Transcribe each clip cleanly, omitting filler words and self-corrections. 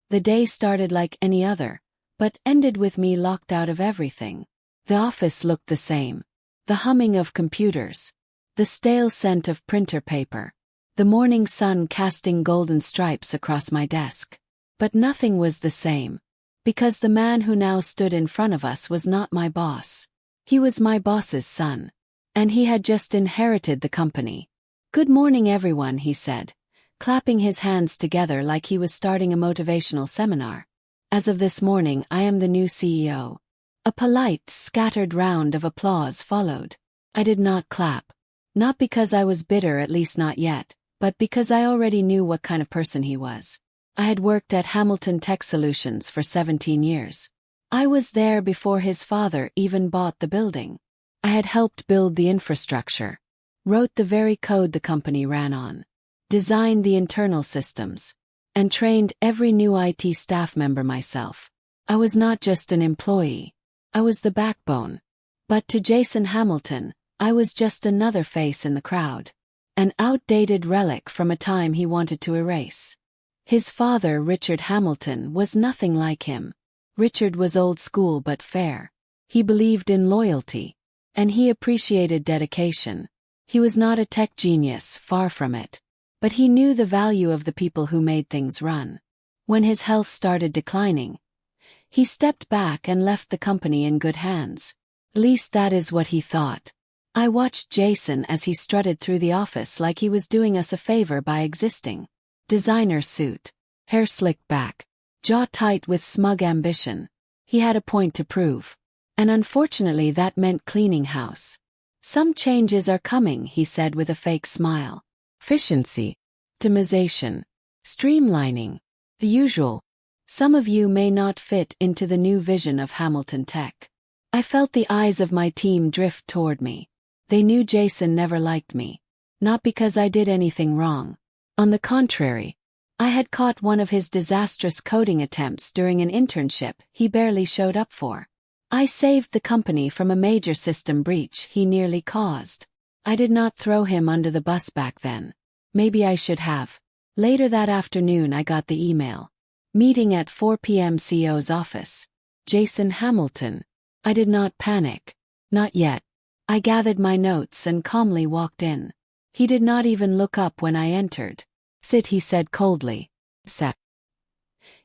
The day started like any other, but ended with me locked out of everything. The office looked the same. The humming of computers. The stale scent of printer paper. The morning sun casting golden stripes across my desk. But nothing was the same. Because the man who now stood in front of us was not my boss. He was my boss's son. And he had just inherited the company. "Good morning, everyone," he said, clapping his hands together like he was starting a motivational seminar. "As of this morning, I am the new CEO." A polite, scattered round of applause followed. I did not clap. Not because I was bitter, at least not yet, but because I already knew what kind of person he was. I had worked at Hamilton Tech Solutions for 17 years. I was there before his father even bought the building. I had helped build the infrastructure, wrote the very code the company ran on, designed the internal systems, and trained every new IT staff member myself. I was not just an employee. I was the backbone. But to Jason Hamilton, I was just another face in the crowd. An outdated relic from a time he wanted to erase. His father, Richard Hamilton, was nothing like him. Richard was old school but fair. He believed in loyalty. And he appreciated dedication. He was not a tech genius, far from it. But he knew the value of the people who made things run. When his health started declining, he stepped back and left the company in good hands. At least that is what he thought. I watched Jason as he strutted through the office like he was doing us a favor by existing. Designer suit, hair slicked back, jaw tight with smug ambition. He had a point to prove. And unfortunately that meant cleaning house. "Some changes are coming," he said with a fake smile. "Efficiency, optimization, streamlining, the usual. Some of you may not fit into the new vision of Hamilton Tech." I felt the eyes of my team drift toward me. They knew Jason never liked me. Not because I did anything wrong. On the contrary, I had caught one of his disastrous coding attempts during an internship he barely showed up for. I saved the company from a major system breach he nearly caused. I did not throw him under the bus back then. Maybe I should have. Later that afternoon I got the email. Meeting at 4 p.m. CEO's office. Jason Hamilton. I did not panic. Not yet. I gathered my notes and calmly walked in. He did not even look up when I entered. "Sit," he said coldly. "Sat."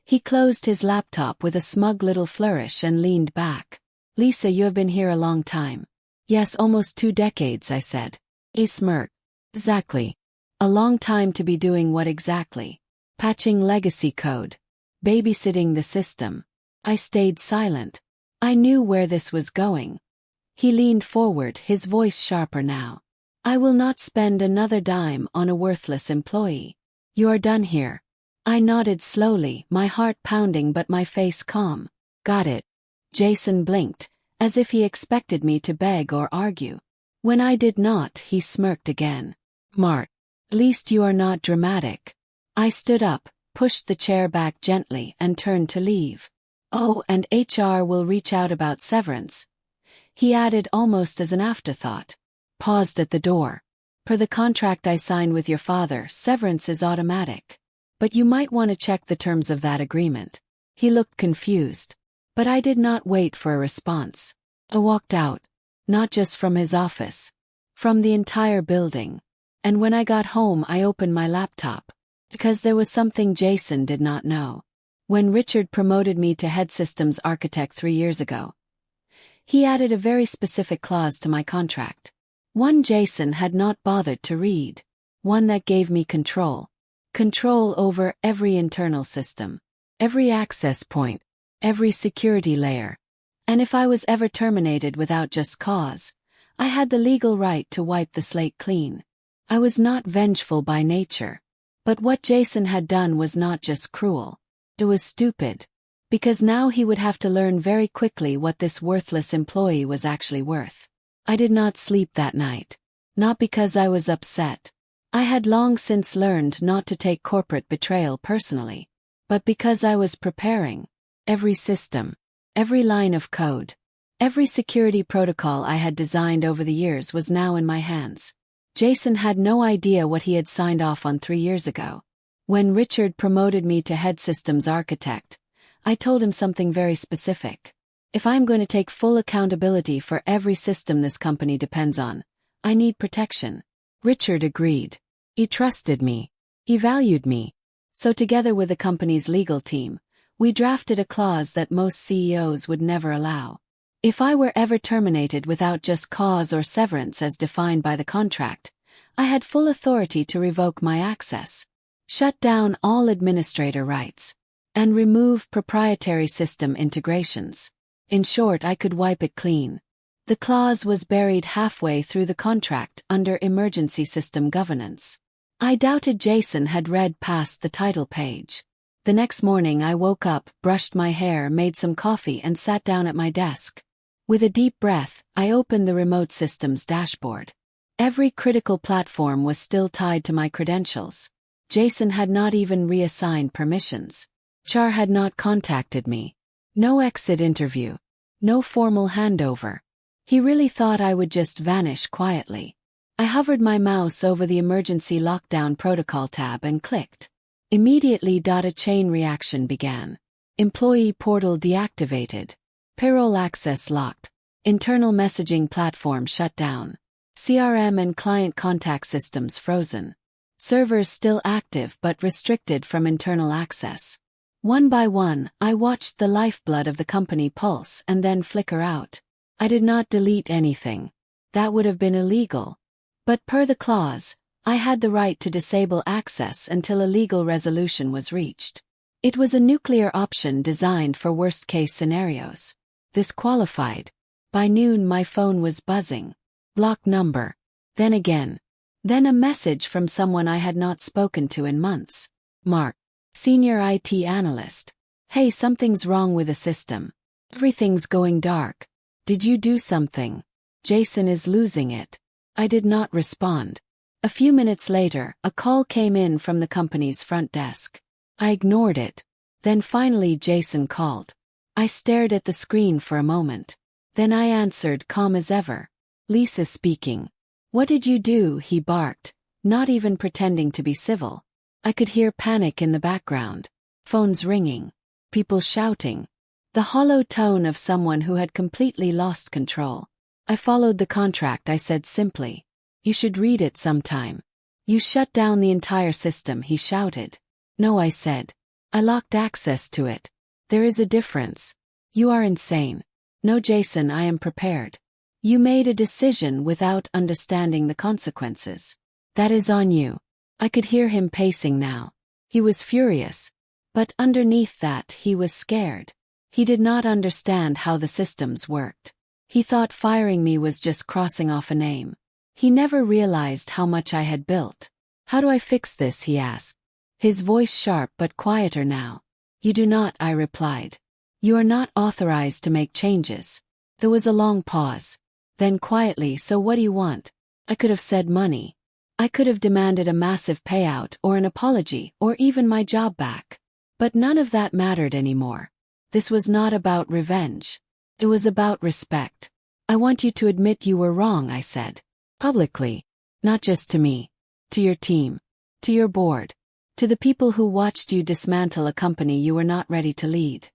He closed his laptop with a smug little flourish and leaned back. "Lisa, you have been here a long time." "Yes, almost 2 decades," I said. He smirked. "Exactly. A long time to be doing what exactly?" "Patching legacy code. Babysitting the system." I stayed silent. I knew where this was going. He leaned forward, his voice sharper now. "I will not spend another dime on a worthless employee. You are done here." I nodded slowly, my heart pounding but my face calm. "Got it." Jason blinked, as if he expected me to beg or argue. When I did not, he smirked again. "Mart, at least you are not dramatic." I stood up, pushed the chair back gently and turned to leave. "Oh, and HR will reach out about severance," he added almost as an afterthought. Paused at the door. "Per the contract I signed with your father, severance is automatic. But you might want to check the terms of that agreement." He looked confused. But I did not wait for a response. I walked out. Not just from his office. From the entire building. And when I got home I opened my laptop. Because there was something Jason did not know. When Richard promoted me to head systems architect 3 years ago, he added a very specific clause to my contract. One Jason had not bothered to read. One that gave me control. Control over every internal system. Every access point. Every security layer. And if I was ever terminated without just cause, I had the legal right to wipe the slate clean. I was not vengeful by nature. But what Jason had done was not just cruel. It was stupid. Because now he would have to learn very quickly what this worthless employee was actually worth. I did not sleep that night. Not because I was upset. I had long since learned not to take corporate betrayal personally. But because I was preparing. Every system. Every line of code. Every security protocol I had designed over the years was now in my hands. Jason had no idea what he had signed off on 3 years ago. When Richard promoted me to head systems architect, I told him something very specific. If I'm going to take full accountability for every system this company depends on, I need protection. Richard agreed. He trusted me. He valued me. So together with the company's legal team, we drafted a clause that most CEOs would never allow. If I were ever terminated without just cause or severance as defined by the contract, I had full authority to revoke my access, shut down all administrator rights, and remove proprietary system integrations. In short, I could wipe it clean. The clause was buried halfway through the contract under emergency system governance. I doubted Jason had read past the title page. The next morning I woke up, brushed my hair, made some coffee and sat down at my desk. With a deep breath, I opened the remote systems dashboard. Every critical platform was still tied to my credentials. Jason had not even reassigned permissions. Char had not contacted me. No exit interview. No formal handover. He really thought I would just vanish quietly. I hovered my mouse over the emergency lockdown protocol tab and clicked. Immediately, a chain reaction began. Employee portal deactivated. Payroll access locked. Internal messaging platform shut down. CRM and client contact systems frozen. Servers still active but restricted from internal access. One by one, I watched the lifeblood of the company pulse and then flicker out. I did not delete anything. That would have been illegal. But per the clause, I had the right to disable access until a legal resolution was reached. It was a nuclear option designed for worst-case scenarios. This qualified. By noon my phone was buzzing. Block number. Then again. Then a message from someone I had not spoken to in months. Mark. Senior IT analyst. Hey, something's wrong with the system. Everything's going dark. Did you do something? Jason is losing it. I did not respond. A few minutes later, a call came in from the company's front desk. I ignored it. Then finally Jason called. I stared at the screen for a moment. Then I answered, calm as ever. Lisa speaking. What did you do? He barked, not even pretending to be civil. I could hear panic in the background. Phones ringing. People shouting. The hollow tone of someone who had completely lost control. I followed the contract, I said simply. You should read it sometime. You shut down the entire system, he shouted. No, I said. I locked access to it. There is a difference. You are insane. No, Jason, I am prepared. You made a decision without understanding the consequences. That is on you. I could hear him pacing now. He was furious. But underneath that, he was scared. He did not understand how the systems worked. He thought firing me was just crossing off a name. He never realized how much I had built. How do I fix this? He asked. His voice sharp but quieter now. You do not, I replied. You are not authorized to make changes. There was a long pause. Then quietly, so what do you want? I could have said money. I could have demanded a massive payout or an apology or even my job back. But none of that mattered anymore. This was not about revenge. It was about respect. I want you to admit you were wrong, I said. Publicly. Not just to me. To your team. To your board. To the people who watched you dismantle a company you were not ready to lead.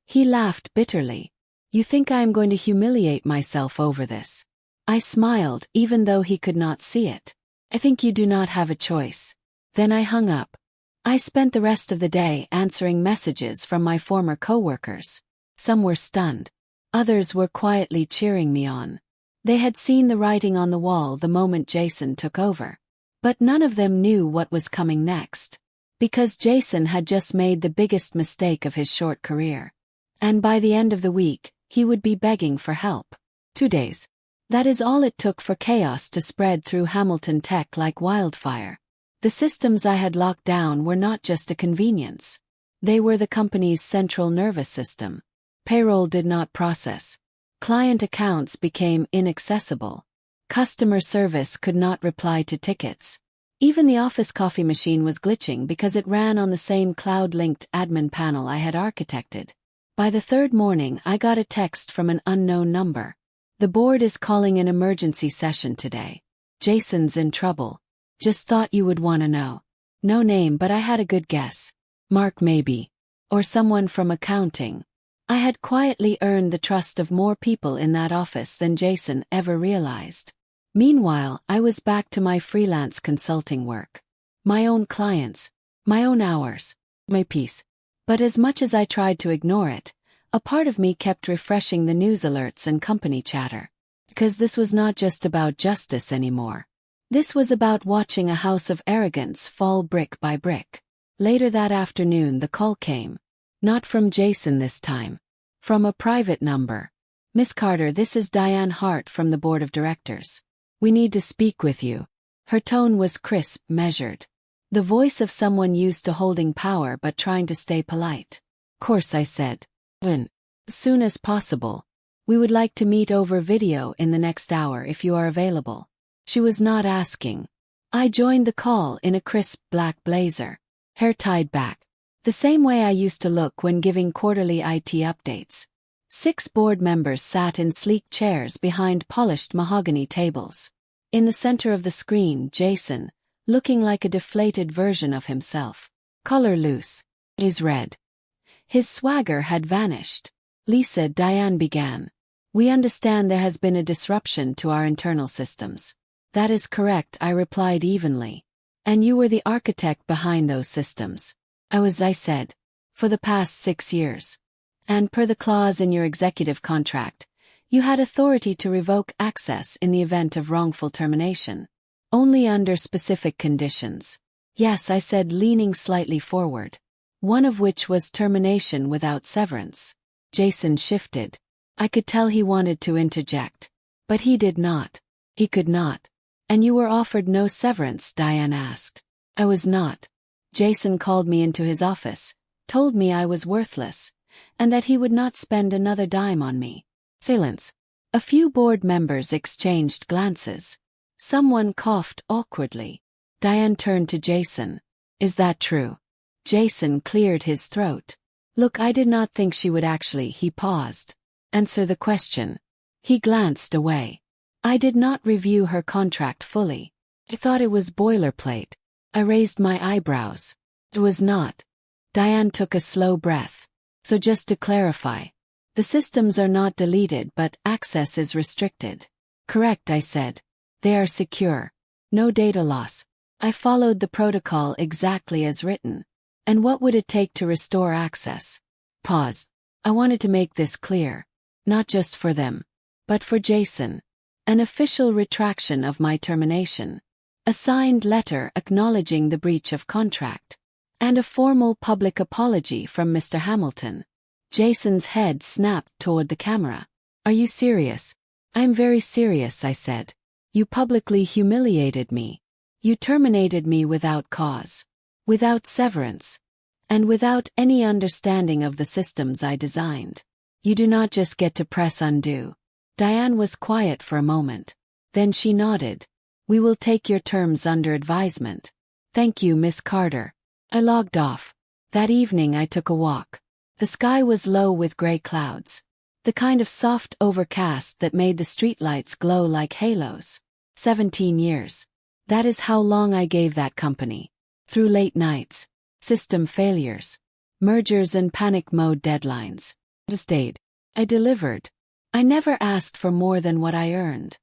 He laughed bitterly. You think I am going to humiliate myself over this? I smiled, even though he could not see it. I think you do not have a choice. Then I hung up. I spent the rest of the day answering messages from my former coworkers. Some were stunned. Others were quietly cheering me on. They had seen the writing on the wall the moment Jason took over. But none of them knew what was coming next. Because Jason had just made the biggest mistake of his short career. And by the end of the week, he would be begging for help. 2 days. That is all it took for chaos to spread through Hamilton Tech like wildfire. The systems I had locked down were not just a convenience. They were the company's central nervous system. Payroll did not process. Client accounts became inaccessible. Customer service could not reply to tickets. Even the office coffee machine was glitching because it ran on the same cloud-linked admin panel I had architected. By the third morning, I got a text from an unknown number. The board is calling an emergency session today. Jason's in trouble. Just thought you would want to know. No name, but I had a good guess. Mark maybe. Or someone from accounting. I had quietly earned the trust of more people in that office than Jason ever realized. Meanwhile, I was back to my freelance consulting work. My own clients. My own hours. My peace. But as much as I tried to ignore it, a part of me kept refreshing the news alerts and company chatter. Because this was not just about justice anymore. This was about watching a house of arrogance fall brick by brick. Later that afternoon the call came. Not from Jason this time. From a private number. Miss Carter, this is Diane Hart from the Board of Directors. We need to speak with you. Her tone was crisp, measured. The voice of someone used to holding power but trying to stay polite. Course, I said. When? Soon as possible. We would like to meet over video in the next hour if you are available. She was not asking. I joined the call in a crisp black blazer. Hair tied back. The same way I used to look when giving quarterly IT updates. 6 board members sat in sleek chairs behind polished mahogany tables. In the center of the screen, Jason, looking like a deflated version of himself. Collar loose. Is red. His swagger had vanished. Lisa, Diane began. We understand there has been a disruption to our internal systems. That is correct, I replied evenly. And you were the architect behind those systems. I said. For the past 6 years. And per the clause in your executive contract, you had authority to revoke access in the event of wrongful termination. Only under specific conditions. Yes, I said, leaning slightly forward. One of which was termination without severance. Jason shifted. I could tell he wanted to interject. But he did not. He could not. And you were offered no severance, Diane asked. I was not. Jason called me into his office, told me I was worthless, and that he would not spend another dime on me. Silence. A few board members exchanged glances. Someone coughed awkwardly. Diane turned to Jason. Is that true? Jason cleared his throat. Look, I did not think she would actually, he paused. Answer the question. He glanced away. I did not review her contract fully. I thought it was boilerplate. I raised my eyebrows. It was not. Diane took a slow breath. So just to clarify. The systems are not deleted but access is restricted. Correct, I said. They are secure. No data loss. I followed the protocol exactly as written. And what would it take to restore access? Pause. I wanted to make this clear. Not just for them. But for Jason. An official retraction of my termination. A signed letter acknowledging the breach of contract. And a formal public apology from Mr. Hamilton. Jason's head snapped toward the camera. Are you serious? I'm very serious, I said. You publicly humiliated me. You terminated me without cause. Without severance. And without any understanding of the systems I designed. You do not just get to press undo. Diane was quiet for a moment. Then she nodded. We will take your terms under advisement. Thank you, Miss Carter. I logged off. That evening I took a walk. The sky was low with gray clouds. The kind of soft overcast that made the streetlights glow like halos. 17 years. That is how long I gave that company. Through late nights. System failures. Mergers and panic mode deadlines. I stayed. I delivered. I never asked for more than what I earned.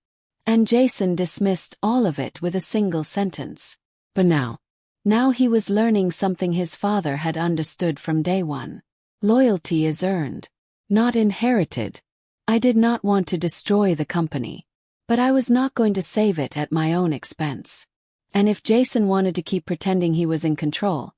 And Jason dismissed all of it with a single sentence. But now he was learning something his father had understood from day one. Loyalty is earned, not inherited. I did not want to destroy the company. But I was not going to save it at my own expense. And if Jason wanted to keep pretending he was in control,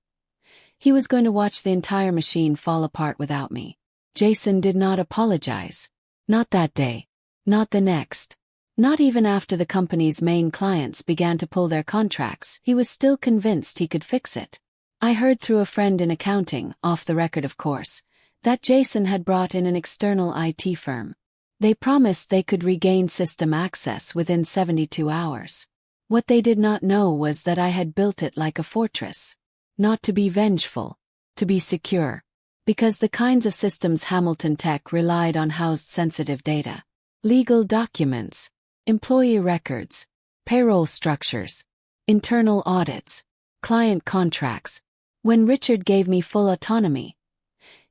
he was going to watch the entire machine fall apart without me. Jason did not apologize. Not that day. Not the next. Not even after the company's main clients began to pull their contracts, he was still convinced he could fix it. I heard through a friend in accounting, off the record of course, that Jason had brought in an external IT firm. They promised they could regain system access within 72 hours. What they did not know was that I had built it like a fortress. Not to be vengeful. To be secure. Because the kinds of systems Hamilton Tech relied on housed sensitive data. Legal documents. Employee records. Payroll structures. Internal audits. client contracts. When Richard gave me full autonomy,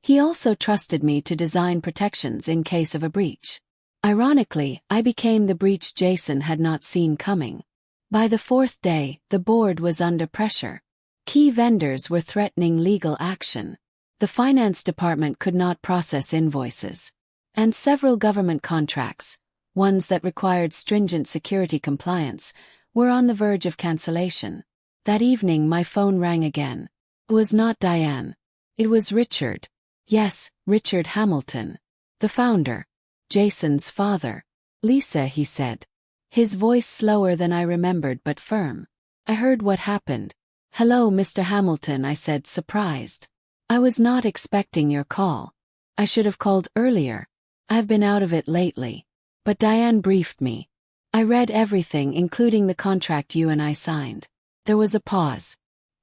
he also trusted me to design protections in case of a breach. Ironically, I became the breach Jason had not seen coming. By the fourth day, the board was under pressure. Key vendors were threatening legal action. The finance department could not process invoices. And several government contracts, ones that required stringent security compliance, were on the verge of cancellation. That evening my phone rang again. It was not Diane. It was Richard. Yes, Richard Hamilton. The founder. Jason's father. Lisa, he said. His voice slower than I remembered but firm. I heard what happened. Hello, Mr. Hamilton, I said, surprised. I was not expecting your call. I should have called earlier. I've been out of it lately. But Diane briefed me. I read everything, including the contract you and I signed. There was a pause.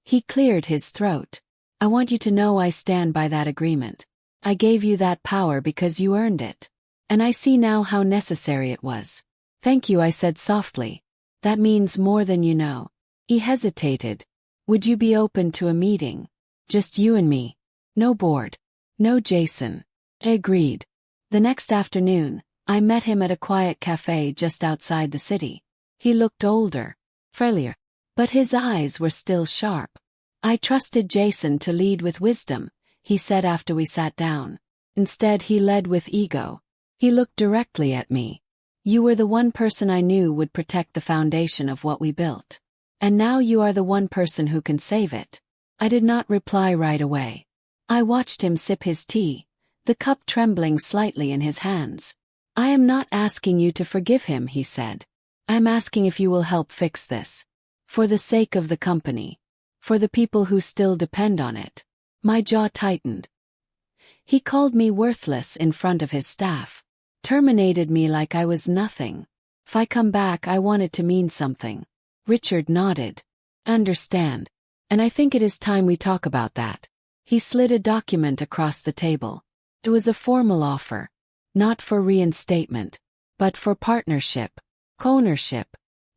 He cleared his throat. I want you to know I stand by that agreement. I gave you that power because you earned it. And I see now how necessary it was. Thank you, I said softly. That means more than you know. He hesitated. Would you be open to a meeting? Just you and me. No board. No Jason. I agreed. The next afternoon, I met him at a quiet cafe just outside the city. He looked older, frailer, but his eyes were still sharp. I trusted Jason to lead with wisdom, he said after we sat down. Instead, he led with ego. He looked directly at me. You were the one person I knew would protect the foundation of what we built. And now you are the one person who can save it. I did not reply right away. I watched him sip his tea, the cup trembling slightly in his hands. I am not asking you to forgive him, he said. I'm asking if you will help fix this. For the sake of the company. For the people who still depend on it. My jaw tightened. He called me worthless in front of his staff. Terminated me like I was nothing. If I come back, I want it to mean something. Richard nodded. Understand. And I think it is time we talk about that. He slid a document across the table. It was a formal offer. Not for reinstatement, but for partnership, co-ownership,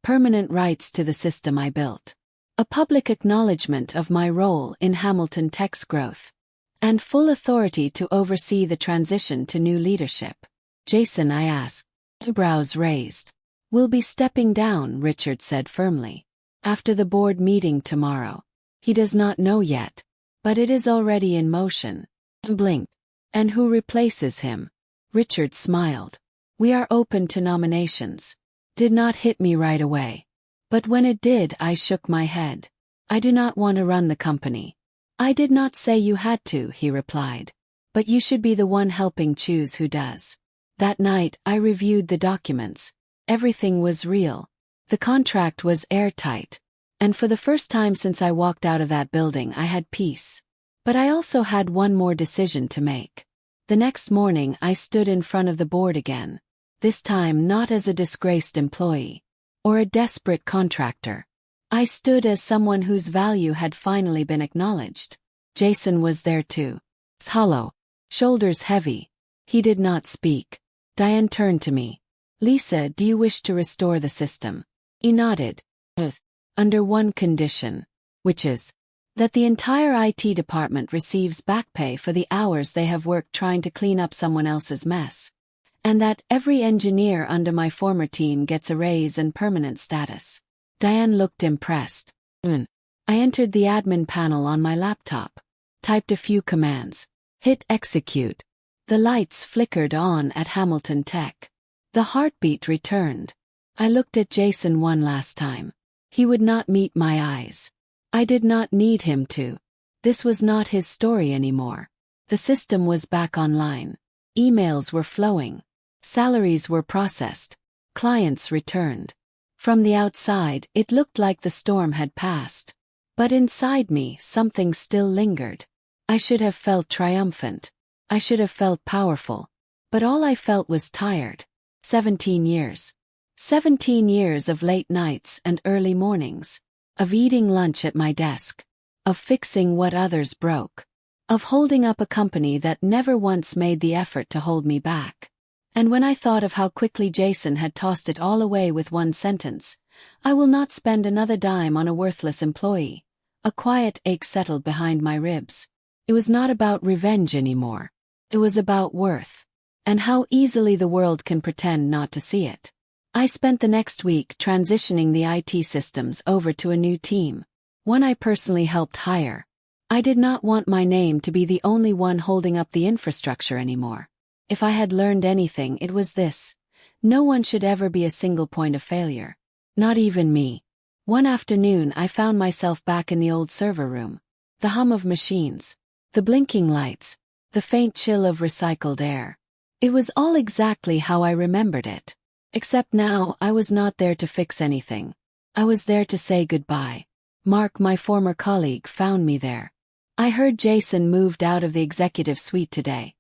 permanent rights to the system I built. A public acknowledgement of my role in Hamilton Tech's growth. And full authority to oversee the transition to new leadership. Jason, I asked. Eyebrows raised. We'll be stepping down, Richard said firmly. After the board meeting tomorrow. He does not know yet. But it is already in motion. Blinked. And who replaces him? Richard smiled. We are open to nominations. Did not hit me right away. But when it did, I shook my head. I do not want to run the company. I did not say you had to, he replied. But you should be the one helping choose who does. That night, I reviewed the documents. Everything was real. The contract was airtight. And for the first time since I walked out of that building, I had peace. But I also had one more decision to make. The next morning, I stood in front of the board again. This time not as a disgraced employee. Or a desperate contractor. I stood as someone whose value had finally been acknowledged. Jason was there too. Hollow. Shoulders heavy. He did not speak. Diane turned to me. Lisa, do you wish to restore the system? He nodded. Under one condition. Which is that the entire IT department receives back pay for the hours they have worked trying to clean up someone else's mess. And that every engineer under my former team gets a raise and permanent status. Diane looked impressed. I entered the admin panel on my laptop. Typed a few commands. Hit execute. The lights flickered on at Hamilton Tech. The heartbeat returned. I looked at Jason one last time. He would not meet my eyes. I did not need him to. This was not his story anymore. The system was back online. Emails were flowing. Salaries were processed. Clients returned. From the outside, it looked like the storm had passed. But inside me, something still lingered. I should have felt triumphant. I should have felt powerful. But all I felt was tired. 17 years. 17 years of late nights and early mornings. Of eating lunch at my desk. Of fixing what others broke. Of holding up a company that never once made the effort to hold me back. And when I thought of how quickly Jason had tossed it all away with one sentence, I will not spend another dime on a worthless employee, A quiet ache settled behind my ribs. It was not about revenge anymore. It was about worth. And how easily the world can pretend not to see it. I spent the next week transitioning the IT systems over to a new team, one I personally helped hire. I did not want my name to be the only one holding up the infrastructure anymore. If I had learned anything, it was this: no one should ever be a single point of failure. Not even me. One afternoon I found myself back in the old server room. The hum of machines, the blinking lights, the faint chill of recycled air. It was all exactly how I remembered it. Except now I was not there to fix anything. I was there to say goodbye. Mark, my former colleague, found me there. I heard Jason moved out of the executive suite today.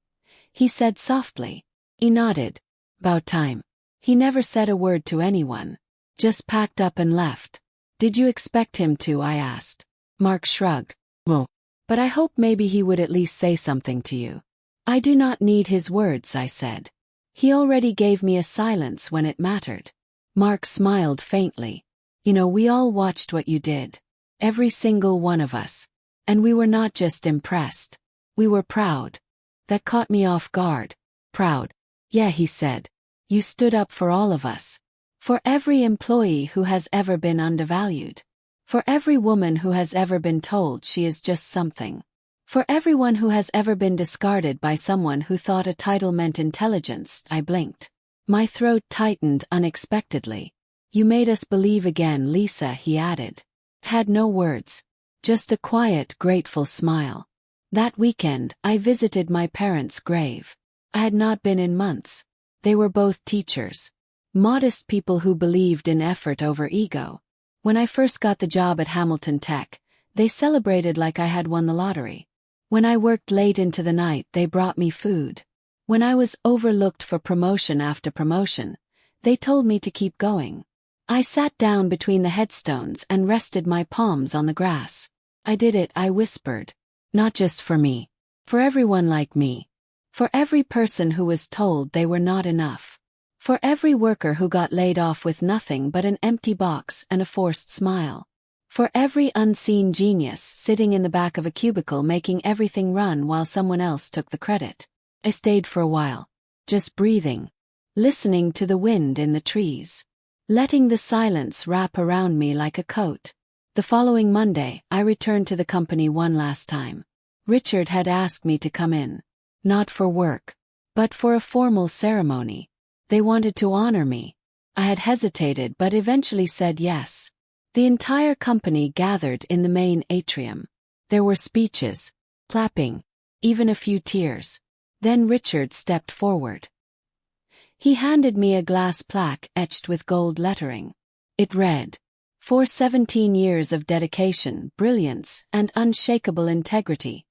He said softly. He nodded. About time. He never said a word to anyone. Just packed up and left. Did you expect him to? I asked. Mark shrugged. Well, but I hope maybe he would at least say something to you. I do not need his words, I said. He already gave me a silence when it mattered. Mark smiled faintly. You know, we all watched what you did. Every single one of us. And we were not just impressed. We were proud. That caught me off guard. Proud. Yeah, he said. You stood up for all of us. For every employee who has ever been undervalued. For every woman who has ever been told she is just something. For everyone who has ever been discarded by someone who thought a title meant intelligence. I blinked. My throat tightened unexpectedly. You made us believe again, Lisa, he added. Had no words. Just a quiet, grateful smile. That weekend, I visited my parents' grave. I had not been in months. They were both teachers. Modest people who believed in effort over ego. When I first got the job at Hamilton Tech, they celebrated like I had won the lottery. When I worked late into the night, they brought me food. When I was overlooked for promotion after promotion, they told me to keep going. I sat down between the headstones and rested my palms on the grass. I did it, I whispered. Not just for me. For everyone like me. For every person who was told they were not enough. For every worker who got laid off with nothing but an empty box and a forced smile. For every unseen genius sitting in the back of a cubicle making everything run while someone else took the credit. I stayed for a while. Just breathing. Listening to the wind in the trees. Letting the silence wrap around me like a coat. The following Monday, I returned to the company one last time. Richard had asked me to come in. Not for work, but for a formal ceremony. They wanted to honor me. I had hesitated but eventually said yes. The entire company gathered in the main atrium. There were speeches, clapping, even a few tears. Then Richard stepped forward. He handed me a glass plaque etched with gold lettering. It read, "For 17 years of dedication, brilliance, and unshakable integrity,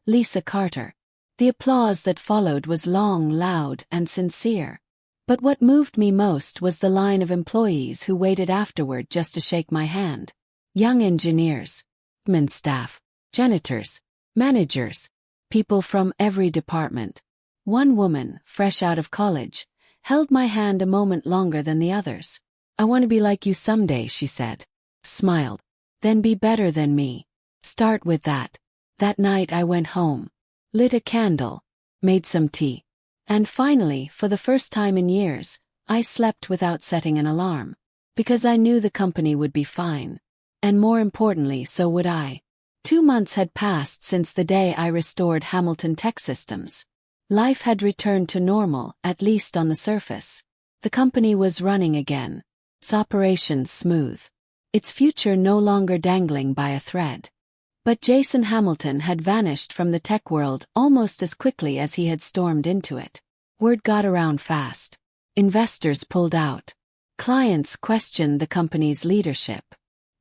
Lisa Carter." The applause that followed was long, loud, and sincere. But what moved me most was the line of employees who waited afterward just to shake my hand. Young engineers, admin staff, janitors, managers, people from every department. One woman, fresh out of college, held my hand a moment longer than the others. "I want to be like you someday," she said. Smiled. "Then be better than me. Start with that." That night I went home, lit a candle, made some tea. And finally, for the first time in years, I slept without setting an alarm. Because I knew the company would be fine. And more importantly, so would I. 2 months had passed since the day I restored Hamilton Tech Systems. Life had returned to normal, at least on the surface. The company was running again. Its operations smooth. Its future no longer dangling by a thread. But Jason Hamilton had vanished from the tech world almost as quickly as he had stormed into it. Word got around fast. Investors pulled out. Clients questioned the company's leadership.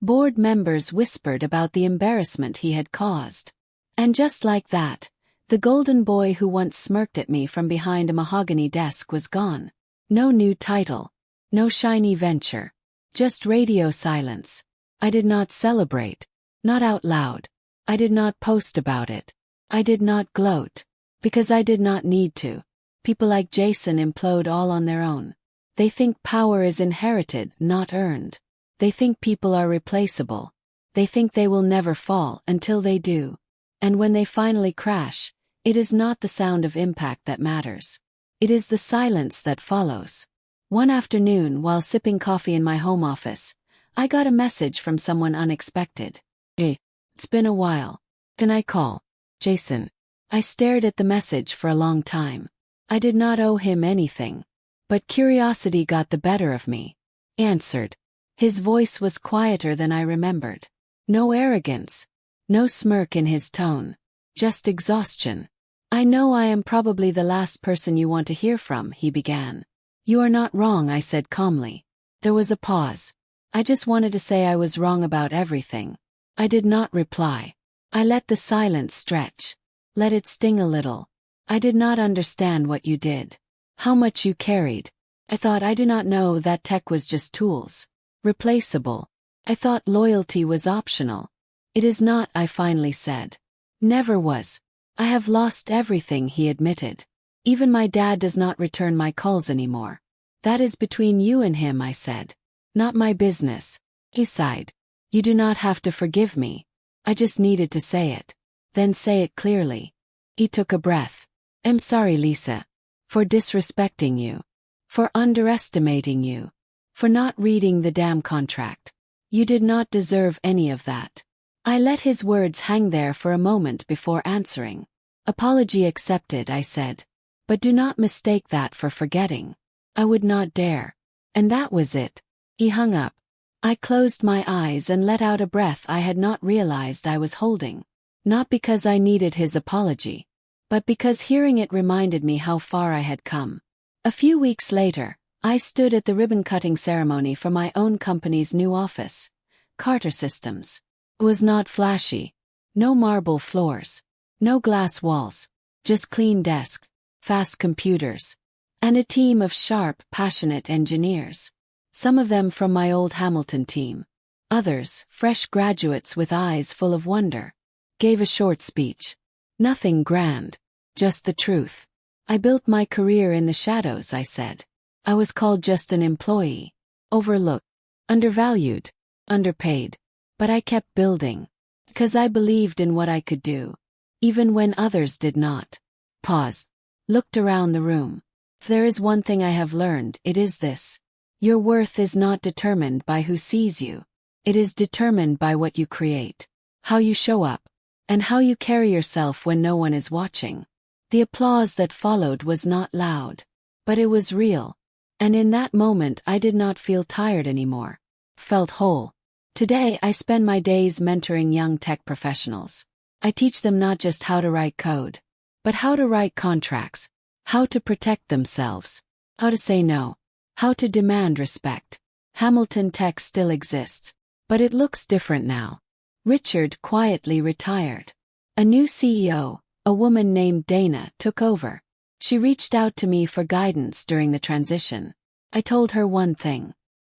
Board members whispered about the embarrassment he had caused. And just like that, the golden boy who once smirked at me from behind a mahogany desk was gone. No new title. No shiny venture. Just radio silence. I did not celebrate. Not out loud. I did not post about it. I did not gloat. Because I did not need to. People like Jason implode all on their own. They think power is inherited, not earned. They think people are replaceable. They think they will never fall until they do. And when they finally crash, it is not the sound of impact that matters. It is the silence that follows. One afternoon, while sipping coffee in my home office, I got a message from someone unexpected. "Hey, it's been a while. Can I call Jason?" I stared at the message for a long time. I did not owe him anything. But curiosity got the better of me. Answered. His voice was quieter than I remembered. No arrogance. No smirk in his tone. Just exhaustion. "I know I am probably the last person you want to hear from," he began. "You are not wrong," I said calmly. There was a pause. I just wanted to say I was wrong about everything. I did not reply. I let the silence stretch. Let it sting a little. "I did not understand what you did. How much you carried. I thought I do not know that tech was just tools. Replaceable. I thought loyalty was optional." "It is not," I finally said. "Never was. I have lost everything," he admitted. "Even my dad does not return my calls anymore." "That is between you and him," I said. "Not my business." He sighed. "You do not have to forgive me. I just needed to say it." "Then say it clearly." He took a breath. "I'm sorry, Lisa. For disrespecting you. For underestimating you. For not reading the damn contract. You did not deserve any of that." I let his words hang there for a moment before answering. "Apology accepted," I said. "But do not mistake that for forgetting. I would not dare." And that was it. He hung up. I closed my eyes and let out a breath I had not realized I was holding. Not because I needed his apology, but because hearing it reminded me how far I had come. A few weeks later, I stood at the ribbon-cutting ceremony for my own company's new office, Carter Systems. It was not flashy. No marble floors. No glass walls. Just clean desks, fast computers, and a team of sharp, passionate engineers. Some of them from my old Hamilton team. Others, fresh graduates with eyes full of wonder. Gave a short speech. Nothing grand. Just the truth. "I built my career in the shadows," I said. "I was called just an employee. Overlooked. Undervalued. Underpaid. But I kept building. Because I believed in what I could do. Even when others did not." Paused. Looked around the room. "If there is one thing I have learned, it is this. Your worth is not determined by who sees you. It is determined by what you create. How you show up. And how you carry yourself when no one is watching." The applause that followed was not loud. But it was real. And in that moment I did not feel tired anymore. Felt whole. Today I spend my days mentoring young tech professionals. I teach them not just how to write code, but how to write contracts, how to protect themselves, how to say no, how to demand respect. Hamilton Tech still exists, but it looks different now. Richard quietly retired. A new CEO, a woman named Dana, took over. She reached out to me for guidance during the transition. I told her one thing.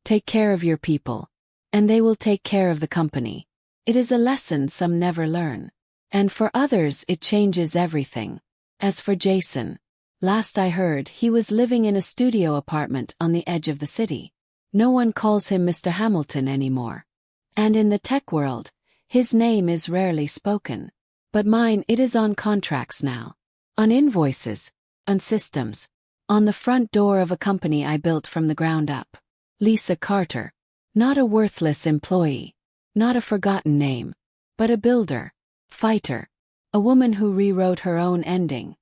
Take care of your people, and they will take care of the company. It is a lesson some never learn. And for others it changes everything. As for Jason, last I heard he was living in a studio apartment on the edge of the city. No one calls him Mr. Hamilton anymore. And in the tech world, his name is rarely spoken. But mine, it is on contracts now. On invoices. On systems. On the front door of a company I built from the ground up. Lisa Carter. Not a worthless employee. Not a forgotten name. But a builder. Fighter. A woman who rewrote her own ending.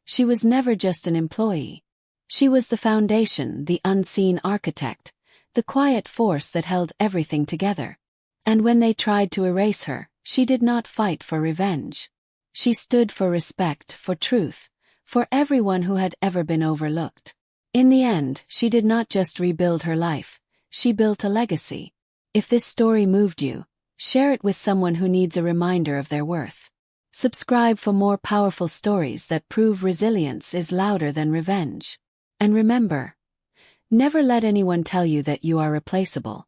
She was never just an employee. She was the foundation, the unseen architect, the quiet force that held everything together. And when they tried to erase her, she did not fight for revenge. She stood for respect, for truth, for everyone who had ever been overlooked. In the end, she did not just rebuild her life, she built a legacy. If this story moved you, share it with someone who needs a reminder of their worth. Subscribe for more powerful stories that prove resilience is louder than revenge. And remember, never let anyone tell you that you are replaceable.